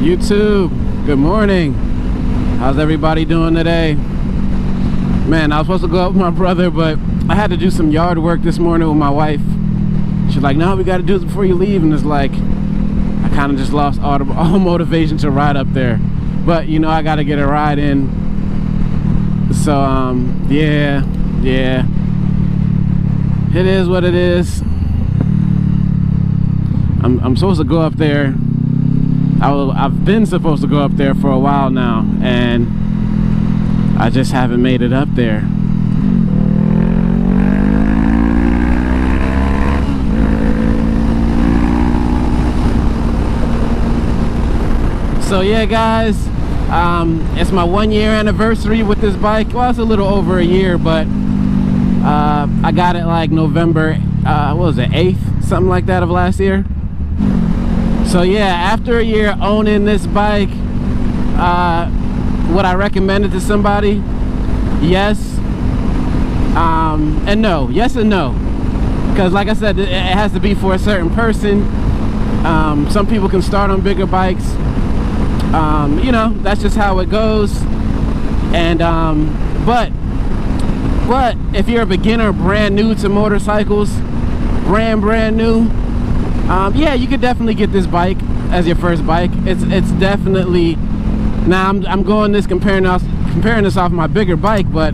YouTube, good morning. How's everybody doing today? Man, I was supposed to go out with my brother, but I had to do some yard work this morning with my wife. She's like, no, we got to do this before you leave. And it's like, I kind of just lost all motivation to ride up there. But, you know, I got to get a ride in. So, yeah. It is what it is. I'm supposed to go up there. I've been supposed to go up there for a while now, and I just haven't made it up there. So yeah, guys, it's my 1-year anniversary with this bike. Well, it's a little over a year, but I got it like November, what was it, 8th, something like that of last year. So yeah, after a year owning this bike, would I recommend it to somebody? Yes and no. Yes and no, because like I said, it has to be for a certain person. Some people can start on bigger bikes. You know, that's just how it goes. And but if you're a beginner, brand new to motorcycles, brand new, yeah, you could definitely get this bike as your first bike. It's definitely, now I'm going this comparing this off my bigger bike, but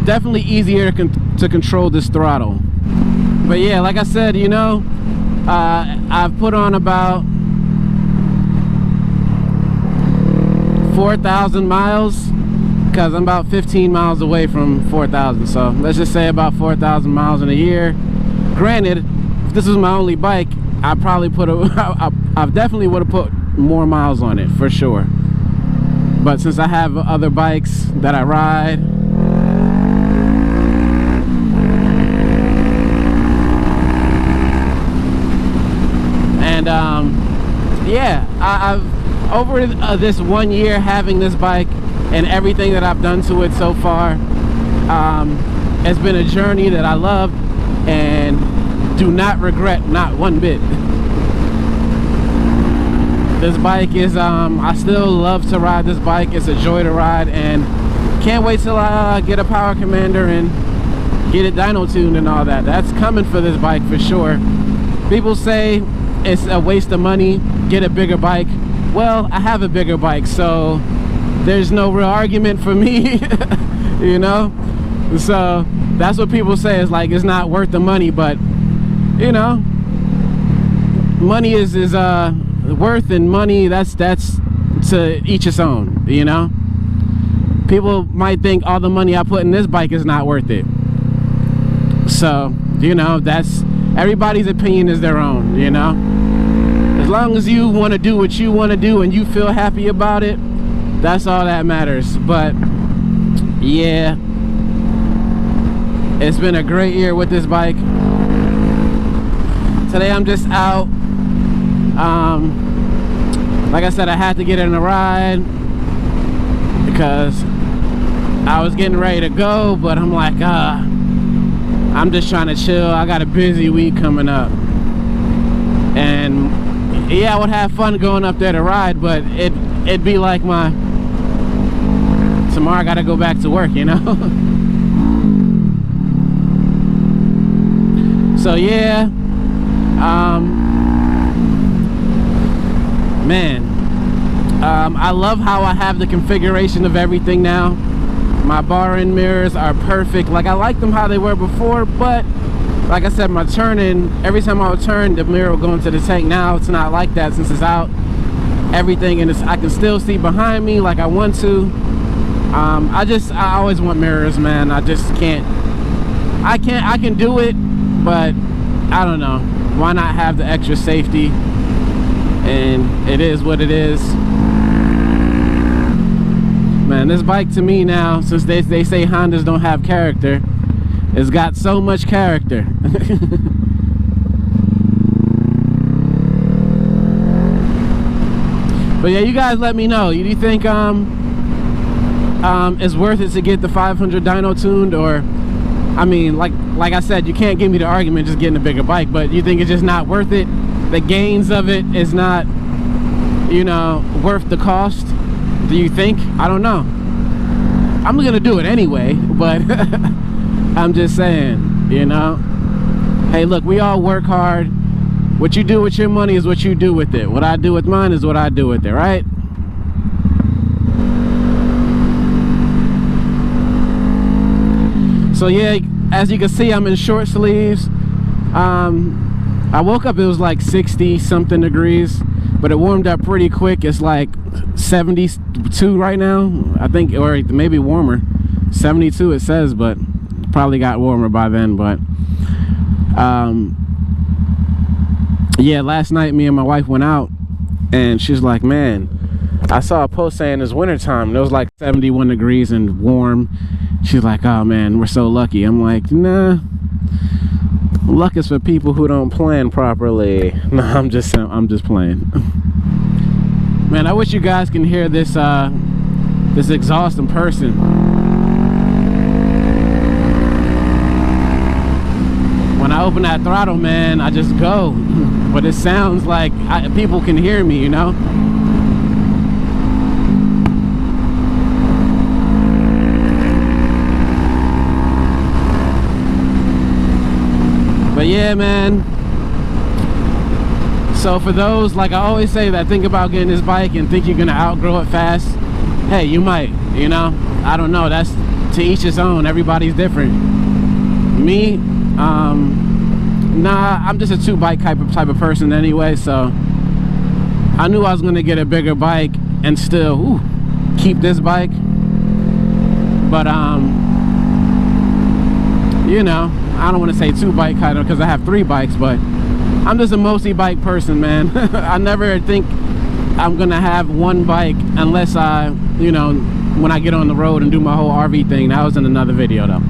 definitely easier to control this throttle. But yeah, like I said, you know, I've put on about 4,000 miles, because I'm about 15 miles away from 4,000. So let's just say about 4,000 miles in a year. Granted, if this was my only bike, I probably I definitely would have put more miles on it for sure. But since I have other bikes that I ride, and yeah, I've over this 1 year having this bike and everything that I've done to it so far, it's been a journey that I love and do not regret, not one bit. This bike is, I still love to ride this bike. It's a joy to ride, and can't wait till I get a power commander and get it dyno tuned and all that. That's coming for this bike for sure. People say it's a waste of money, get a bigger bike. Well, I have a bigger bike, so there's no real argument for me, you know? So that's what people say, is like, it's not worth the money. But you know, money is worth, and money, that's to each its own, you know? People might think all the money I put in this bike is not worth it. So, you know, that's, everybody's opinion is their own, you know? As long as you want to do what you want to do and you feel happy about it, that's all that matters. But yeah, it's been a great year with this bike. Today I'm just out. Like I said, I had to get in a ride because I was getting ready to go, but I'm like, I'm just trying to chill. I got a busy week coming up, and yeah, I would have fun going up there to ride, but it'd be like tomorrow I gotta go back to work, you know? So yeah, man, I love how I have the configuration of everything now. My bar end mirrors are perfect. Like, I liked them how they were before, but like I said, my turning, every time I would turn, the mirror would go into the tank. Now it's not like that since it's out. Everything, and I can still see behind me like I want to. I always want mirrors, man. I just can't. I can do it, but I don't know. Why not have the extra safety? And it is what it is. Man, this bike to me now, since they say Hondas don't have character, it's got so much character. But yeah, you guys let me know. Do you think it's worth it to get the 500 dyno tuned? Or, I mean, like I said, you can't give me the argument just getting a bigger bike, but you think it's just not worth it? the gains of it is not, you know, worth the cost? Do you think? I don't know. I'm gonna do it anyway, but I'm just saying, you know, hey, look, we all work hard. What you do with your money is what you do with it. What I do with mine is what I do with it, right? So yeah, as you can see, I'm in short sleeves. I woke up, it was like 60 something degrees, but it warmed up pretty quick. It's like 72 right now, I think, or maybe warmer. 72 it says, but probably got warmer by then. But yeah, last night me and my wife went out, and she's like, man, I saw a post saying it's wintertime, and it was like 71 degrees and warm. She's like, oh man, we're so lucky. I'm like, nah, luck is for people who don't plan properly. No, I'm just playing. Man, I wish you guys can hear this this exhaust in person. When I open that throttle, man, I just go. But it sounds like people can hear me, you know? But yeah, man, so for those, like I always say, that think about getting this bike and think you're gonna outgrow it fast, hey, you might, you know, I don't know, that's to each his own. Everybody's different. Me, nah, I'm just a two bike type of person anyway, so I knew I was gonna get a bigger bike and still keep this bike. But you know, I don't want to say two bike kind of, because I have three bikes, but I'm just a multi-bike person, man. I never think I'm gonna have one bike unless I, you know, when I get on the road and do my whole RV thing. That was in another video though.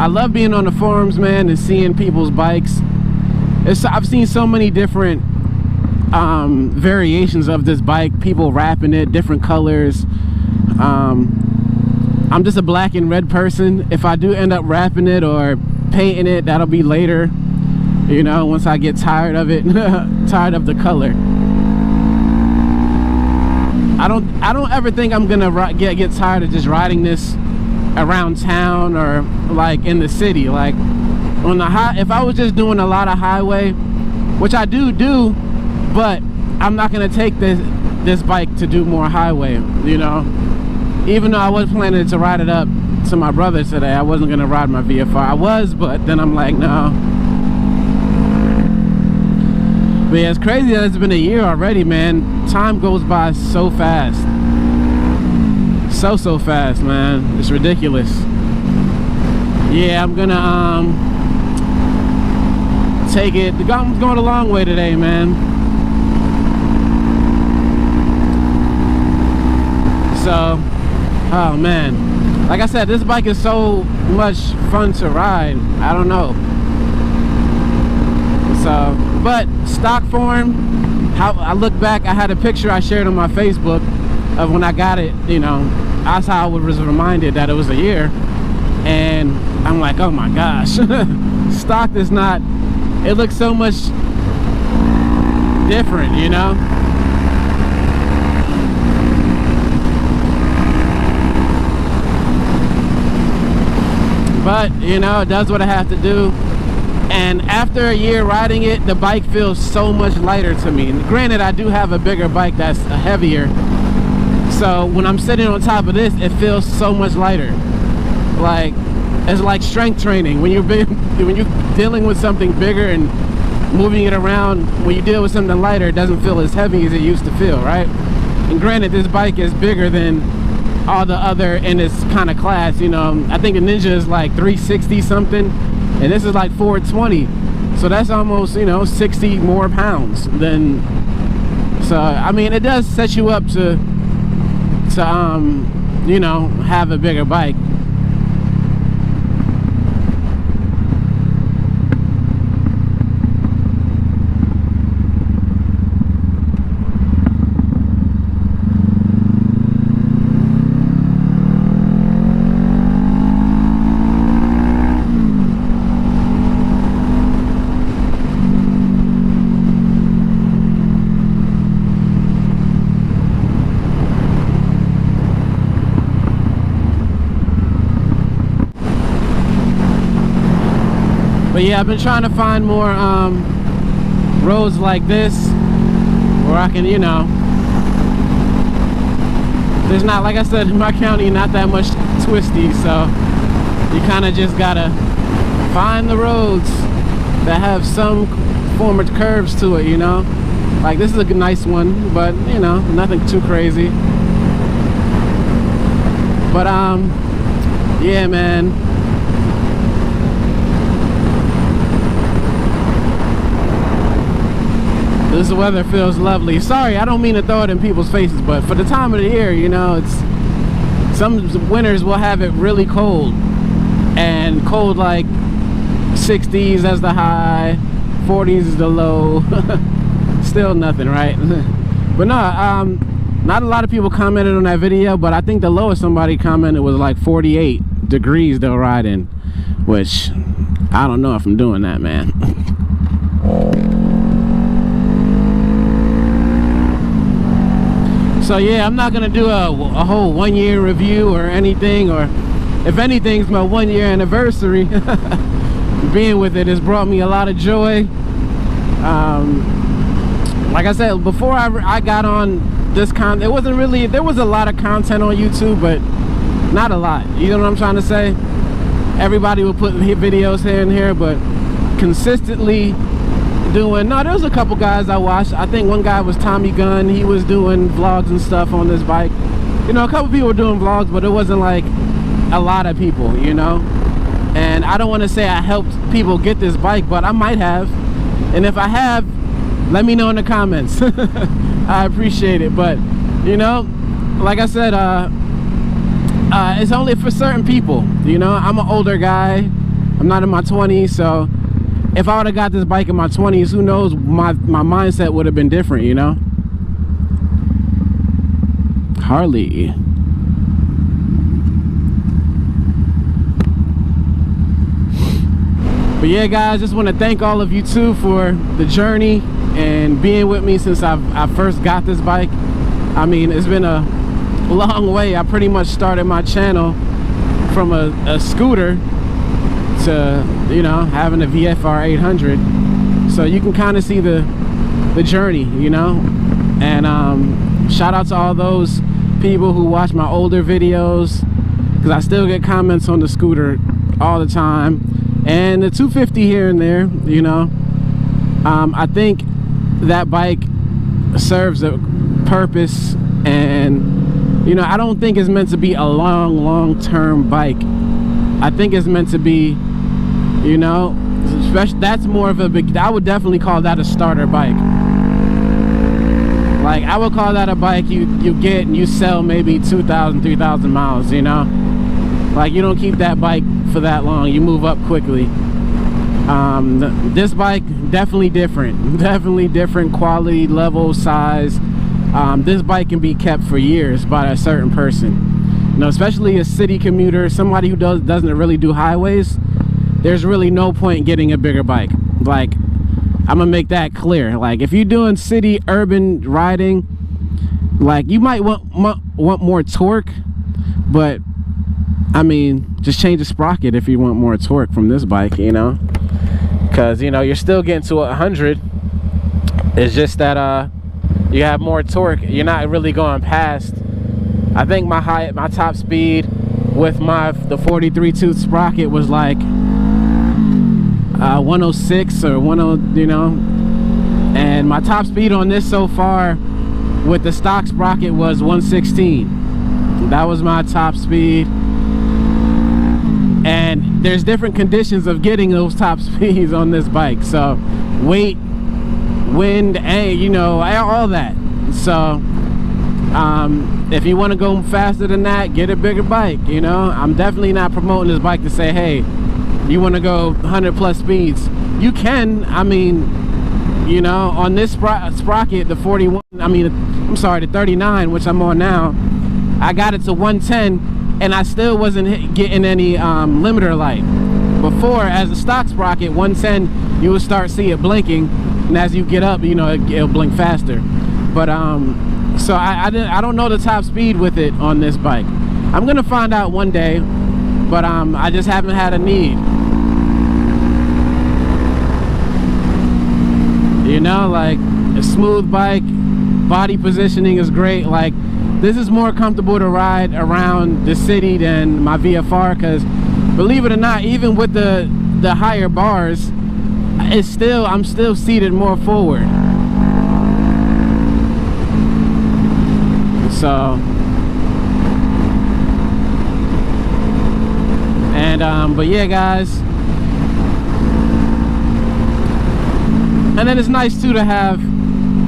I love being on the forums, man, and seeing people's bikes. I've seen so many different variations of this bike, people wrapping it, different colors. I'm just a black and red person. If I do end up wrapping it or painting it, that'll be later, you know, once I get tired of it. Tired of the color. I don't ever think I'm gonna get tired of just riding this around town or like in the city. Like on the if I was just doing a lot of highway, which I do, but I'm not gonna take this bike to do more highway, you know. Even though I was planning to ride it up to my brother today, I wasn't gonna ride my VFR. I was, but then I'm like, no. But yeah, it's crazy that it's been a year already, man. Time goes by so fast. So fast, man. It's ridiculous. Yeah, I'm gonna take it. I'm going a long way today, man. So, oh man, like I said, this bike is so much fun to ride. I don't know. So, but stock form, how I look back, I had a picture I shared on my Facebook of when I got it, you know. That's how I was reminded that it was a year, and I'm like, oh my gosh. Stock is not, it looks so much different, you know. But you know, it does what I have to do. And after a year riding it, the bike feels so much lighter to me. And granted, I do have a bigger bike that's heavier, so when I'm sitting on top of this, it feels so much lighter. Like, it's like strength training. When you're dealing with something bigger and moving it around, when you deal with something lighter, it doesn't feel as heavy as it used to feel, right? And granted, this bike is bigger than all the other in its kind of class, you know. I think the Ninja is like 360 something, and this is like 420, so that's almost, you know, 60 more pounds than. So I mean, it does set you up to you know, have a bigger bike. yeah, I've been trying to find more roads like this where I can, you know, there's not, like I said, in my county, not that much twisty, so you kind of just gotta find the roads that have some form of curves to it, you know. Like this is a nice one, but you know, nothing too crazy. But yeah, man. This weather feels lovely. Sorry, I don't mean to throw it in people's faces, but for the time of the year, you know, it's some winters will have it really cold, and cold like 60s as the high, 40s is the low. Still nothing, right? But no, not a lot of people commented on that video, but I think the lowest somebody commented was like 48 degrees they'll ride in, which I don't know if I'm doing that, man. So yeah, I'm not gonna do a whole 1 year review or anything, or if anything, it's my 1 year anniversary. Being with it has brought me a lot of joy. Like I said, before I got on this it wasn't really, there was a lot of content on YouTube, but not a lot. You know what I'm trying to say? Everybody would put videos here and here, but consistently doing, no, there was a couple guys I watched. I think one guy was Tommy Gunn. He was doing vlogs and stuff on this bike. You know, a couple people were doing vlogs, but it wasn't like a lot of people, you know. And I don't want to say I helped people get this bike, but I might have. And if I have, let me know in the comments. I appreciate it. But you know, like I said, it's only for certain people, you know. I'm an older guy, I'm not in my 20s, so if I would have got this bike in my 20s, who knows, my mindset would have been different, you know. Harley. But yeah, guys, just want to thank all of you too for the journey and being with me since I first got this bike. I mean, it's been a long way. I pretty much started my channel from a scooter to, you know, having a VFR 800, so you can kind of see the journey, you know. And shout out to all those people who watch my older videos, because I still get comments on the scooter all the time, and the 250 here and there, you know. I think that bike serves a purpose, and you know, I don't think it's meant to be a long-term bike. I think it's meant to be, you know, especially, that's more of a big, I would definitely call that a starter bike. Like, I would call that a bike you get and you sell maybe 2,000, 3,000 miles, you know. Like, you don't keep that bike for that long, you move up quickly. This bike, definitely different quality, level, size. This bike can be kept for years by a certain person, you know, especially a city commuter, somebody who doesn't really do highways. There's really no point in getting a bigger bike. Like, I'm gonna make that clear. Like, if you're doing city urban riding, like, you might want more torque, but I mean, just change the sprocket if you want more torque from this bike, you know, because, you know, you're still getting to 100. It's just that you have more torque. You're not really going past, I think my top speed with the 43 tooth sprocket was like 106 or 10, you know. And my top speed on this so far with the stock sprocket was 116. That was my top speed. And there's different conditions of getting those top speeds on this bike, so weight, wind, and, you know, all that. So if you want to go faster than that, get a bigger bike, you know. I'm definitely not promoting this bike to say, hey, you want to go 100 plus speeds. You can, I mean, you know, on this sprocket, the 41, I mean, I'm sorry, the 39, which I'm on now, I got it to 110, and I still wasn't getting any limiter light. Before, as a stock sprocket, 110, you would start see it blinking, and as you get up, you know, it'll blink faster. But so I don't know the top speed with it on this bike. I'm gonna find out one day, but I just haven't had a need. know, like a smooth bike, body positioning is great. Like this is more comfortable to ride around the city than my VFR, because believe it or not, even with the higher bars, I'm still seated more forward. So, and but yeah, guys. And then it's nice too to have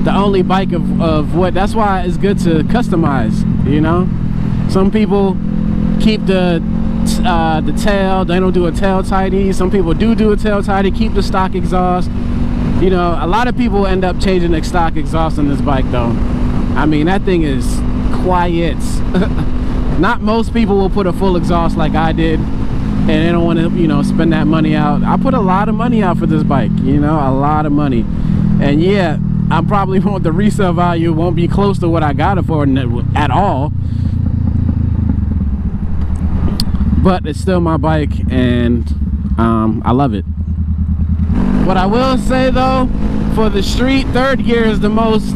the only bike of what, that's why it's good to customize, you know. Some people keep the tail, they don't do a tail tidy. Some people do a tail tidy, keep the stock exhaust. You know, a lot of people end up changing the stock exhaust on this bike though. I mean, that thing is quiet. Not most people will put a full exhaust like I did, and they don't want to, you know, spend that money out. I put a lot of money out for this bike, you know, a lot of money. And yeah, I probably won't, the resale value won't be close to what I got it for at all, but it's still my bike, and I love it. What I will say though, for the street, third gear is the most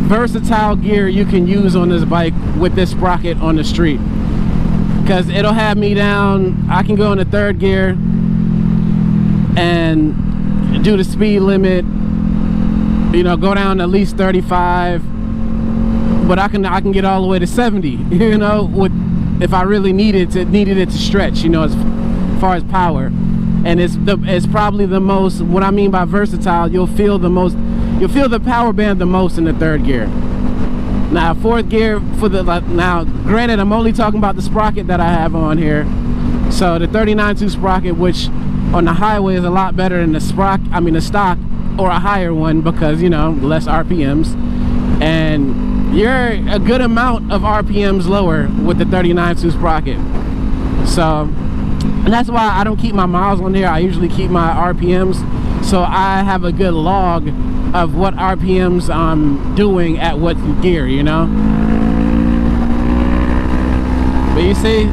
versatile gear you can use on this bike with this sprocket on the street, because it'll have me down. I can go into third gear and do the speed limit, you know, go down at least 35, but I can get all the way to 70, you know, with, if I really needed it to stretch, you know, as far as power. And it's probably the most, what I mean by versatile, you'll feel the power band the most in the third gear. Now fourth gear, now granted, I'm only talking about the sprocket that I have on here. So the 39.2 sprocket, which on the highway is a lot better than the stock or a higher one, because, you know, less RPMs, and you're a good amount of RPMs lower with the 39.2 sprocket. So, and that's why I don't keep my miles on there. I usually keep my RPMs, so I have a good log of what RPMs I'm doing at what gear, you know. But you see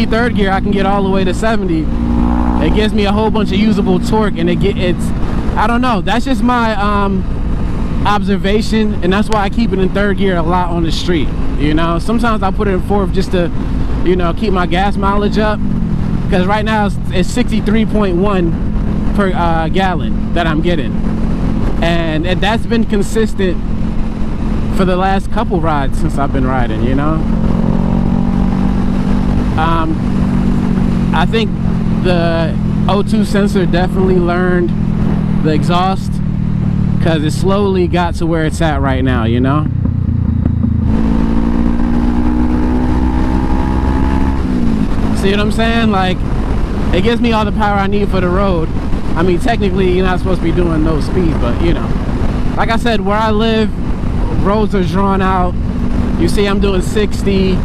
third gear, I can get all the way to 70. It gives me a whole bunch of usable torque, and it's I don't know, that's just my observation, and that's why I keep it in third gear a lot on the street, you know. Sometimes I put it in fourth just to, you know, keep my gas mileage up, because right now it's 63.1 per gallon that I'm getting, and that's been consistent for the last couple rides since I've been riding, you know. I think the O2 sensor definitely learned the exhaust, because it slowly got to where it's at right now, you know. See what I'm saying? Like, it gives me all the power I need for the road. I mean, technically you're not supposed to be doing no speed, but you know, like I said, where I live, roads are drawn out. You see I'm doing 60,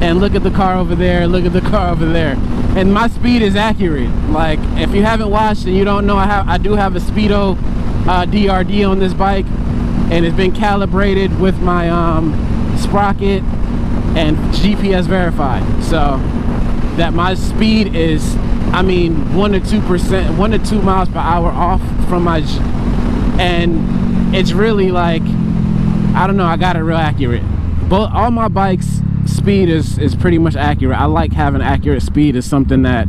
and look at the car over there, look at the car over there, and my speed is accurate. Like, if you haven't watched and you don't know, I do have a Speedo DRD on this bike, and it's been calibrated with my sprocket and GPS verified, so that my speed is, I mean, 1 to 2 miles per hour off from my, and it's really like, I don't know, I got it real accurate. But all my bikes speed is pretty much accurate. I like having accurate speed. Is something that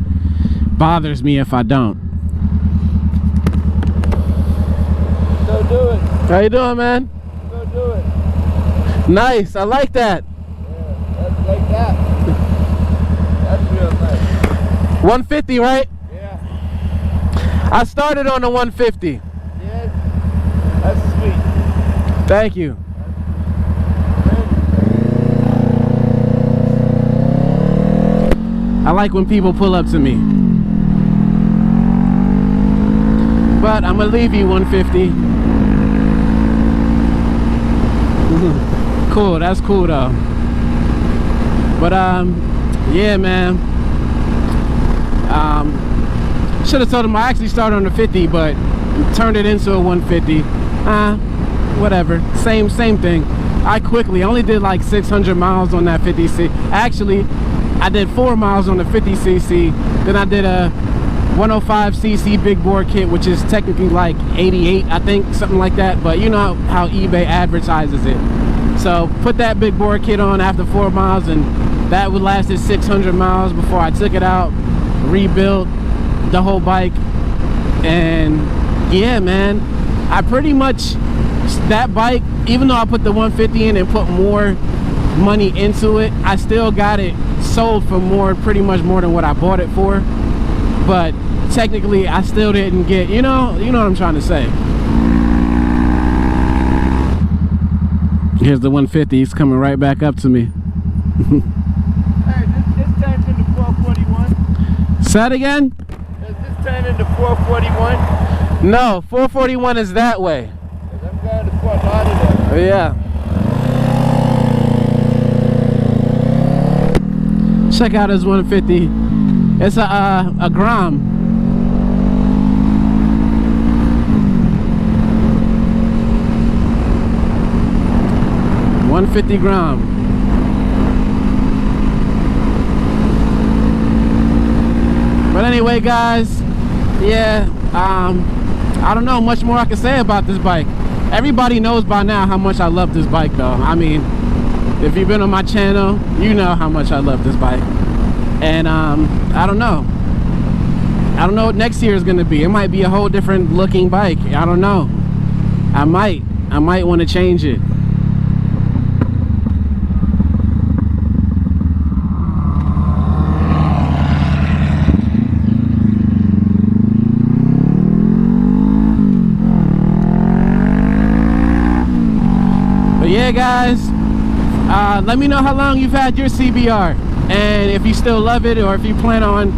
bothers me if I don't. Go do it. How you doing, man? Go do it. Nice, I like that. Yeah, that's like that. That's real nice. 150, right? Yeah. I started on the 150. Yeah. That's sweet. Thank you. I like when people pull up to me. But I'm gonna leave you 150. Cool, that's cool though. But yeah, man. Should have told him I actually started on the 50, but turned it into a 150. Whatever. Same thing. I only did like 600 miles on that 50cc. Actually, I did 4 miles on the 50cc. Then I did 105cc big bore kit, which is technically like 88, I think, something like that, but you know how eBay advertises it. So put that big bore kit on after 4 miles, and that would last it 600 miles before I took it out, rebuilt the whole bike. And yeah, man, I pretty much, that bike, even though I put the 150 in and put more money into it, I still got it sold for more, pretty much more than what I bought it for. But technically I still didn't get, you know what I'm trying to say. Here's the 150, he's coming right back up to me. Hey, this turns into 441. Say that again? Does this turn into 441? No, 441 is that way. Because I'm going to Fort Lauderdale. Oh, yeah. Check out his 150. It's a Grom. $150 Grom. But anyway, guys, yeah, I don't know much more I can say about this bike. Everybody knows by now how much I love this bike, though. I mean, if you've been on my channel, you know how much I love this bike. And I don't know what next year is gonna be. It might be a whole different looking bike. I don't know. I might want to change it. But yeah, guys, let me know how long you've had your CBR, and if you still love it, or if you plan on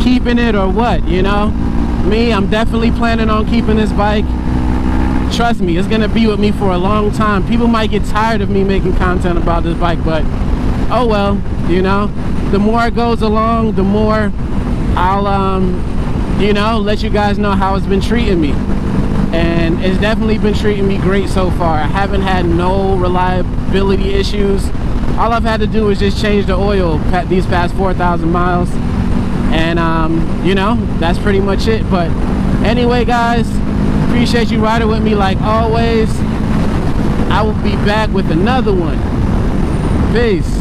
keeping it, or what, you know. Me, I'm definitely planning on keeping this bike. Trust me, it's gonna be with me for a long time. People might get tired of me making content about this bike, but oh well, you know. The more it goes along, the more I'll you know, let you guys know how it's been treating me. And it's definitely been treating me great so far. I haven't had no reliability issues. All I've had to do is just change the oil these past 4,000 miles. And you know, that's pretty much it. But anyway, guys, appreciate you riding with me like always. I will be back with another one. Peace.